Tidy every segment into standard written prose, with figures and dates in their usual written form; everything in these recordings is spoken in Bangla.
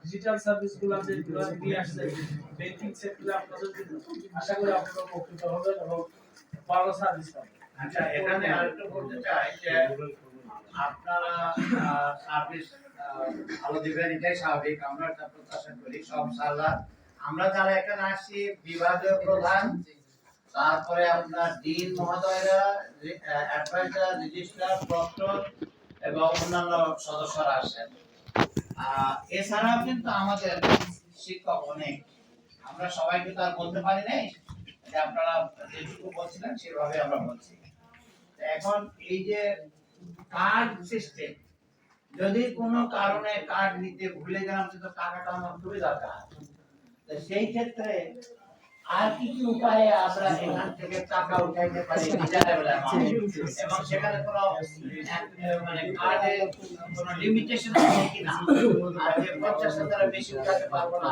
ডিজিটাল সার্ভিসগুলো যেগুলো নিয়ে আসছে ব্যাংকিং সেক্টরে আপনাদের জন্য আশা করি আপনারা উপকৃত হবেন এবং ভালো সার্ভিস পাবেন। আচ্ছা, এখানে আরেকটু বলতে চাই যে আপনারা সার্ভিস ভালো দিবেন, এটাই স্বাভাবিক, আমরা তা প্রত্যাশা করি। সব সাল্লাহ আমরা যারা এখানে আসছি বিভাগীয় প্রধান, তারপরে আপনার ডিন মহোদয়রা, অ্যাডভাইজার, রেজিস্ট্রার, প্রক্টর এবং অন্যান্য সদস্যরা আসেন। এছাড়াও কিন্তু আমাদের শিক্ষক অনেক, আমরা সবাইকে তো আর বলতে পারি নাই যে আপনারা যেটুকু বলছিলেন সেভাবে আমরা বলছি। এখন এই যে কার্ড সিস্টেম, যদি কোনো কারণে কার্ড নিতে ভুলে গেলাম তো টাকাটা আমার খুবই দরকার, সেই ক্ষেত্রে আর কি কি উপায়ে আমরা এখান থেকে টাকা উঠাইতে পারি রিজার্ভেবল অ্যামাউন্ট, এবং সেখানে কোনো মানে কার্ডে কোনো লিমিটেশন আছে কিনা, আর যে 50,000 বেশি উঠাতে পারবো না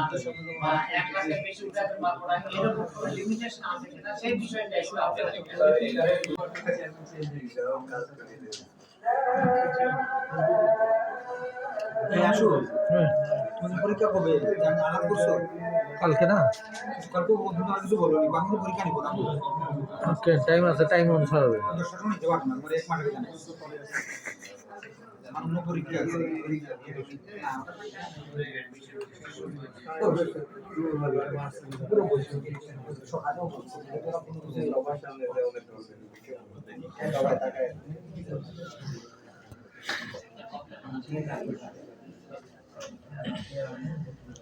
বা 1 লাখের বেশি উঠাতে পারবো না, এরকম কোনো লিমিটেশন আছে কিনা সেই বিষয়টা একটু আপনারা আসো তুমি পরীক্ষা কবে আলাপ করছো? কালকে না, কালকে কিছু বলো নি, বাংলা পরীক্ষা নিবো না। ওকে, টাইম আছে, টাইম অনুসার হবে। 10টা নিতে পারবো না, মানে 1 মাস আগে জানাই আমার অন্য পরীক্ষা আছে।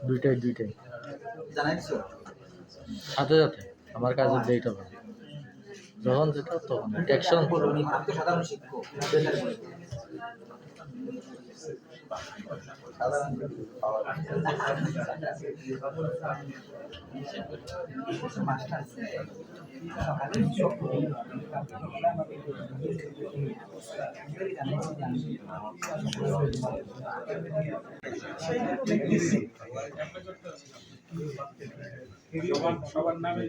দুইটাই জানাইছো সাথে সাথে আমার কাজের ডেট হবে, যখন যেটা তখন ট্যাক্সন সাধারণ শিক্ষক সবার নামে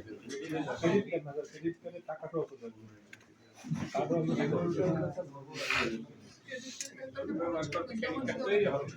ক্রেডিট করে টাকাটা তৈরি হবে।